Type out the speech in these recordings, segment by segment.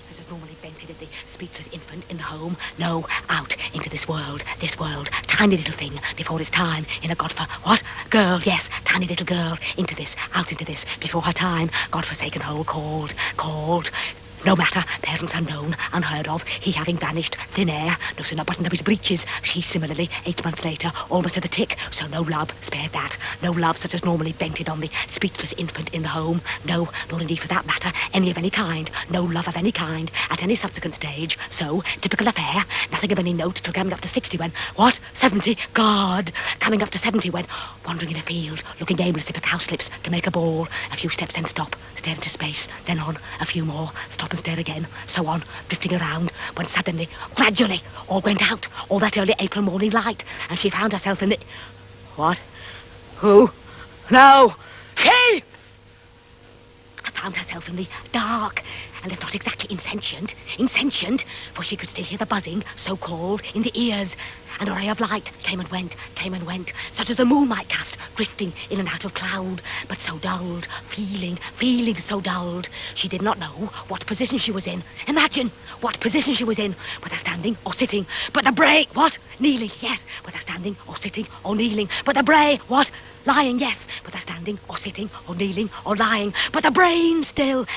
love such as normally vented at the speechless infant in the home. No, out into this world, tiny little thing before its time in a what? Girl, yes, tiny little girl, out into this, before her time, godforsaken hole called. No matter, parents unknown, unheard of, he having vanished, thin air, no sooner buttoned up his breeches, she similarly, 8 months later, almost to the tick, so no love, spared that, no love such as normally vented on the speechless infant in the home, no, nor indeed for that matter, any of any kind, no love of any kind, at any subsequent stage, so, typical affair, nothing of any note till coming up to 60 when, what, 70, God, coming up to 70 when, wandering in a field, looking aimlessly for cowslips to make a ball, a few steps then stop, stare into space, then on, a few more, stop and stare again, so on, drifting around, when suddenly, gradually, all went out, all that early April morning light, and she found herself in the... What? Who? No! She! Found herself in the dark, and if not exactly insentient, for she could still hear the buzzing, so-called, in the ears, and a ray of light came and went, such as the moon might cast, drifting in and out of cloud, but so dulled, feeling so dulled, she did not know what position she was in. Imagine what position she was in, whether standing or sitting, but the brain, what? Kneeling, yes, whether standing or sitting or kneeling, but the brain, what? Lying, yes, whether standing or sitting or kneeling or lying, but the brain still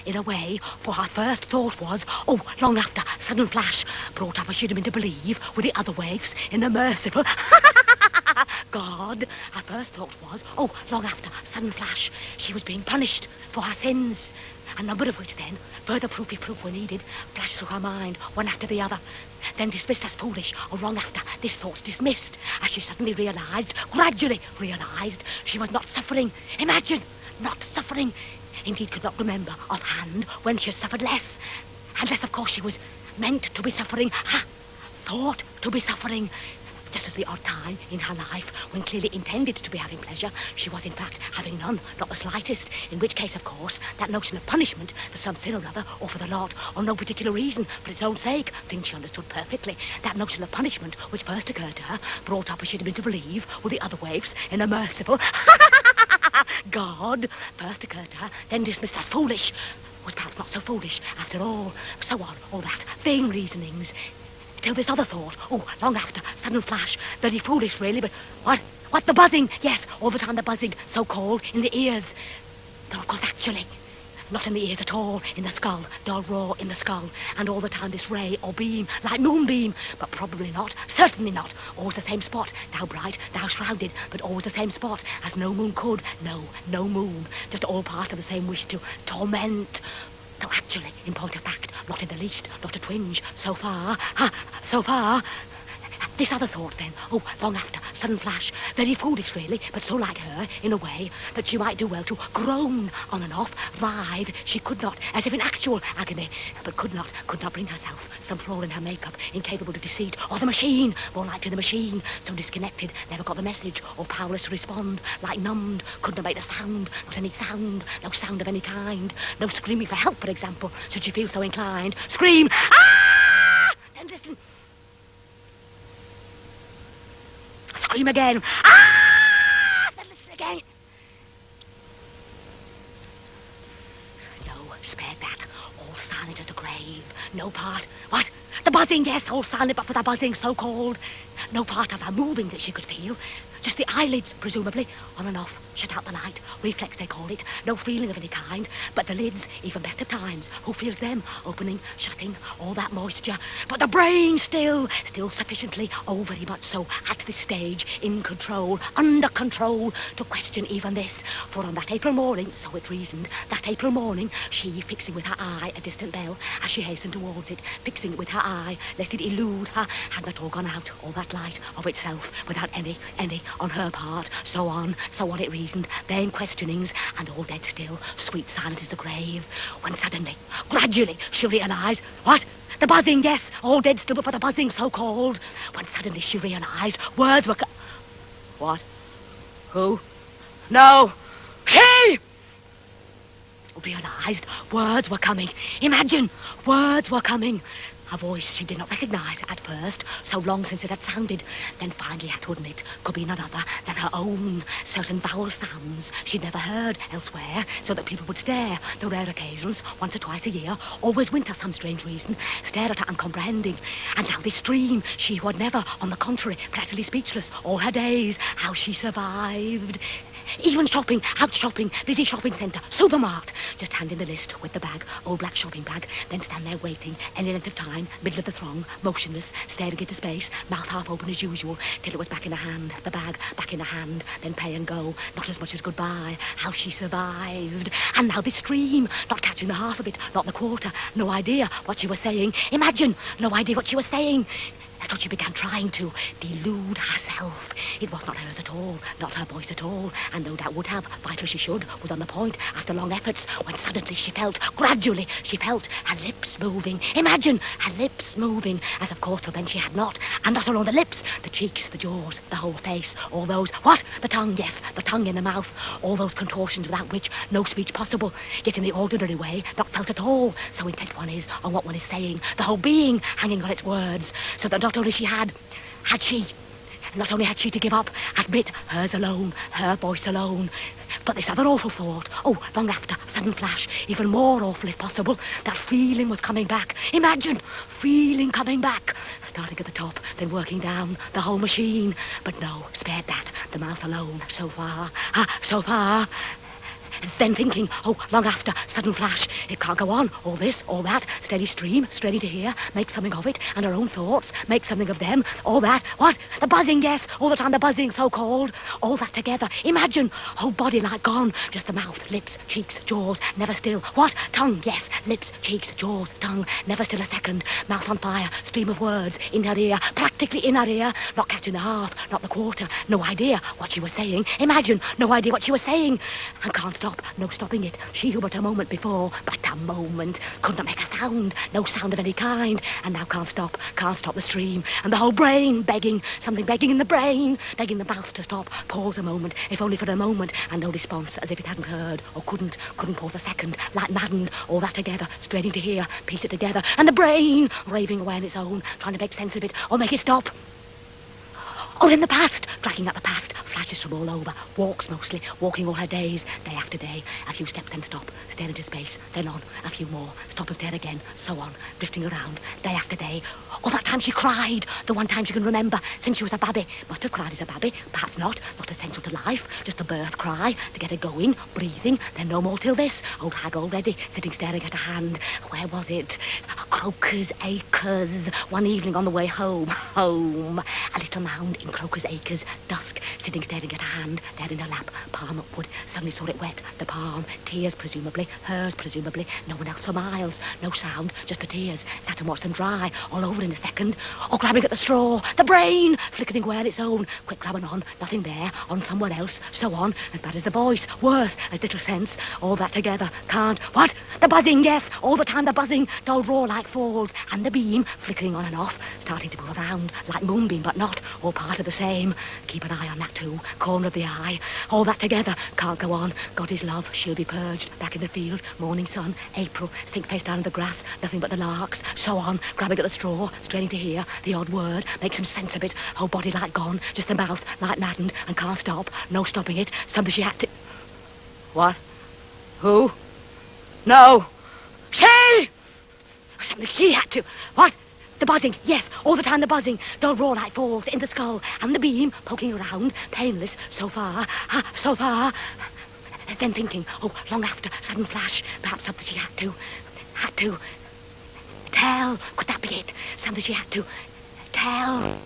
in a way, for her first thought was, long after, sudden flash, brought up as she'd been to believe, with the other waves in the merciful God, her first thought was, long after, sudden flash, she was being punished for her sins, a number of which then, further proof if proof were needed, flashed through her mind, one after the other, then dismissed as foolish, or wrong after, this thought's dismissed, as she suddenly gradually realised, she was not suffering. Imagine, not suffering. Indeed, could not remember offhand when she had suffered less. Unless, of course, she was meant to be suffering, thought to be suffering. Just as the odd time in her life, when clearly intended to be having pleasure, she was in fact having none, not the slightest, in which case, of course, that notion of punishment for some sin or other, or for the lot, or no particular reason, for its own sake, things she understood perfectly, that notion of punishment which first occurred to her, brought up as she'd been to believe, with the other waves, in a merciful God, first occurred to her, then dismissed as foolish, was perhaps not so foolish after all, so on, all that, vain reasonings, till this other thought, long after, sudden flash, very foolish really, but what, the buzzing, yes, all the time the buzzing, so-called, in the ears, though of course actually, not in the ears at all, in the skull, dull raw in the skull, and all the time this ray or beam, like moonbeam, but probably not, certainly not, always the same spot, now bright, now shrouded, but always the same spot, as no moon could, no moon, just all part of the same wish to torment, though actually, in point of fact, not in the least, not a twinge, so far, this other thought then, long after, sudden flash, very foolish really, but so like her, in a way, that she might do well to groan on and off, writhe, she could not, as if in actual agony, but could not bring herself, some flaw in her makeup, incapable of deceit, or the machine, more like to the machine, so disconnected, never got the message, or powerless to respond, like numbed, couldn't make the sound, not any sound, no sound of any kind, no screaming for help, for example, should she feel so inclined, scream, ah! Then listen, scream again. Ah! Then listen again. No, spared that. All silent as the grave. No part. What? The buzzing, yes, all silent, but for the buzzing, so-called. No part of her moving that she could feel. Just the eyelids, presumably, on and off. Shut out the light. Reflex, they call it. No feeling of any kind. But the lids, even best of times. Who feels them? Opening, shutting, all that moisture. But the brain still sufficiently, very much so, at this stage, in control, under control, to question even this. For on that April morning, so it reasoned, that April morning, she, fixing with her eye a distant bell, as she hastened towards it, fixing with her eye, lest it elude her, had not all gone out, all that light of itself, without any on her part, so on it reasoned, vain questionings, and all dead still, sweet silent as the grave, when suddenly, gradually, she realised, what? The buzzing, yes, all dead still, but for the buzzing, so-called, when suddenly she realised, words were what? Who? No! She! Realised words were coming. Imagine, words were coming. A voice she did not recognise at first, so long since it had sounded, then finally had to admit could be none other than her own. Certain vowel sounds she'd never heard elsewhere, so that people would stare, though rare occasions, once or twice a year, always winter some strange reason, stare at her uncomprehending. And now this dream, she who had never, on the contrary, practically speechless all her days, how she survived. Even shopping, out shopping, busy shopping centre, supermarket. Just hand in the list with the bag, old black shopping bag, then stand there waiting, any length of time, middle of the throng, motionless, staring into space, mouth half open as usual, till it was back in her hand, the bag back in her hand, then pay and go, not as much as goodbye, how she survived. And now this dream, not catching the half of it, not the quarter, no idea what she was saying. Imagine, no idea what she was saying. That's what she began trying to delude herself. It was not hers at all, not her voice at all, and no doubt would have, vital she should, was on the point after long efforts, when suddenly she felt, gradually, she felt her lips moving. Imagine her lips moving, as of course till then she had not, and not alone the lips, the cheeks, the jaws, the whole face, all those, what? The tongue, yes, the tongue in the mouth, all those contortions without which no speech possible, yet in the ordinary way, not felt at all, so intent one is on what one is saying, the whole being hanging on its words, so that not only not only had she to give up, admit hers alone, her voice alone, but this other awful thought, oh, long after, sudden flash, even more awful if possible, that feeling was coming back. Imagine, feeling coming back. Starting at the top, then working down, the whole machine. But no, spared that, the mouth alone, so far, so far. Then thinking, oh, long after, sudden flash, it can't go on, all this, all that, steady stream, steady to hear, make something of it, and her own thoughts, make something of them, all that, what? The buzzing, yes, all the time the buzzing, so-called, all that together, imagine, whole body like gone, just the mouth, lips, cheeks, jaws, never still, what? Tongue, yes, lips, cheeks, jaws, tongue, never still a second, mouth on fire, stream of words, in her ear, practically in her ear, not catching the half, not the quarter, no idea what she was saying, imagine, no idea what she was saying, and can't stop. No stopping it. She who but a moment before, but a moment, could not make a sound, no sound of any kind, and now can't stop the stream, and the whole brain begging, something begging in the brain, begging the mouth to stop, pause a moment, if only for a moment, and no response, as if it hadn't heard, or couldn't pause a second, like maddened, all that together, straining to hear, piece it together, and the brain raving away on its own, trying to make sense of it, or make it stop. Or in the past, dragging up the past, flashes from all over, walks mostly, walking all her days, day after day, a few steps then stop, stare into space, then on, a few more, stop and stare again, so on, drifting around, day after day. Or that time she cried, the one time she can remember, since she was a babby, must have cried as a babby, perhaps not essential to life, just the birth cry, to get her going, breathing, then no more till this, old hag already, sitting staring at her hand, where was it? Croker's Acres, one evening on the way home, a little mound in Croker's Acres, dusk, sitting staring at her hand, there in her lap, palm upward, suddenly saw it wet, the palm, tears presumably, hers presumably, no one else for miles, no sound, just the tears, sat and watched them dry, all over in a second, or grabbing at the straw, the brain, flickering away on its own, quick grabbing on, nothing there, on somewhere else, so on, as bad as the voice, worse, as little sense, all that together, can't, what? The buzzing, yes, all the time the buzzing, dull roar like falls, and the beam, flickering on and off, starting to move around, like moonbeam, but not, all part of the same, keep an eye on that too, corner of the eye, all that together, can't go on, God is love, she'll be purged, back in the field, morning sun, April, sink face down in the grass, nothing but the larks, so on, grabbing at the straw, straining to hear, the odd word, make some sense of it, whole body like gone, just the mouth, like maddened, and can't stop, no stopping it, something she had to... What? Who? No! She! Something she had to... What? The buzzing, yes, all the time the buzzing, dull roar like falls in the skull, and the beam poking around, painless, so far, so far. Then thinking, oh, long after, sudden flash, perhaps something she had to tell. Could that be it? Something she had to tell.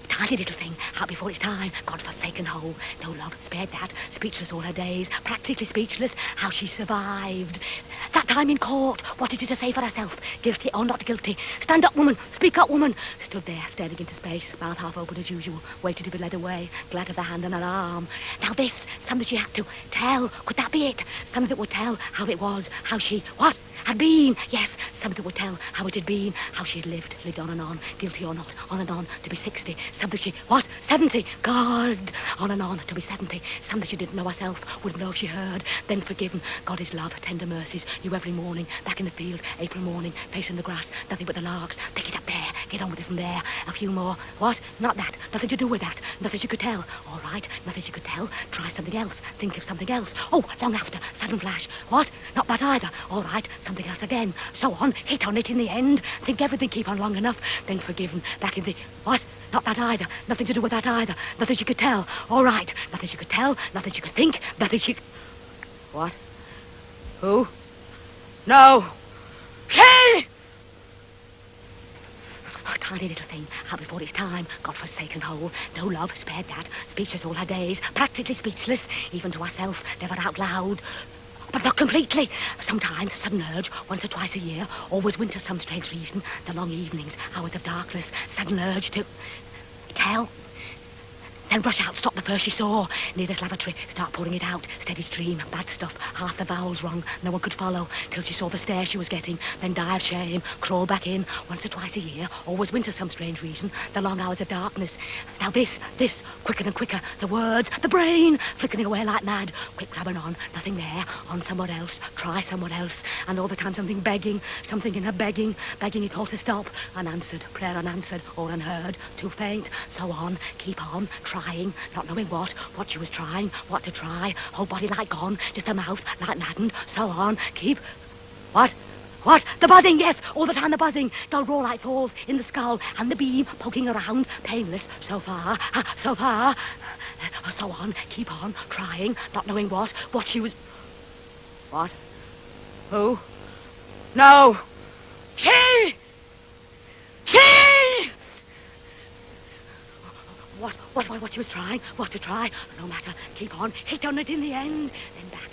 Tiny little thing, out before its time, God-forsaken hole, no love, spared that, speechless all her days, practically speechless, how she survived. That time in court, what did she to say for herself, guilty or not guilty? Stand up, woman, speak up, woman. Stood there, staring into space, mouth half open as usual, waited to be led away, glad of the hand on her arm. Now this, something she had to tell, could that be it? Something that would tell how it was, how she, what? had been. Yes, something would tell how it had been, how she had lived on and on, guilty or not, on and on, to be 60. Something she, what, 70? God, on and on, to be 70. Something she didn't know herself, wouldn't know if she heard. Then forgiven, God is love, tender mercies, new every morning, back in the field, April morning, facing the grass, nothing but the larks, pick it up there, get on with it from there, a few more. What? Not that, nothing to do with that, nothing she could tell. All right, nothing she could tell, try something else, think of something else. Oh, long after, sudden flash. What? Not that either. All right, something else again. So on, hit on it in the end. Think everything, keep on long enough. Then forgiven, back in the... What? Not that either. Nothing to do with that either. Nothing she could tell. All right, nothing she could tell, nothing she could think, nothing she... What? Who? No. Kay! Oh, tiny little thing, out before its time, God-forsaken hole, no love, spared that, speechless all her days, practically speechless, even to herself, never out loud, but not completely. Sometimes, sudden urge, once or twice a year, always winter, some strange reason, the long evenings, hours of darkness, sudden urge to tell. Then rush out, stop the first she saw. Near this lavatory, start pouring it out. Steady stream, bad stuff, half the vowels wrong. No one could follow, till she saw the stare she was getting. Then die of shame, crawl back in. Once or twice a year, always winter, some strange reason. The long hours of darkness. Now this, quicker and quicker. The words, the brain, flickering away like mad. Quick grabbing on, nothing there. On somewhere else, try somewhere else. And all the time something begging, something in her begging it all to stop. Unanswered, prayer unanswered, or unheard. Too faint, so on, keep on, trying, not knowing what she was trying, what to try, whole body like gone, just the mouth like maddened, so on, keep, what, the buzzing, yes, all the time the buzzing, dull roar like falls in the skull, and the beam poking around, painless, so far, so on, keep on, trying, not knowing what she was, what, who, no, Key! What she was trying, what to try, no matter, keep on, hit on it in the end, then back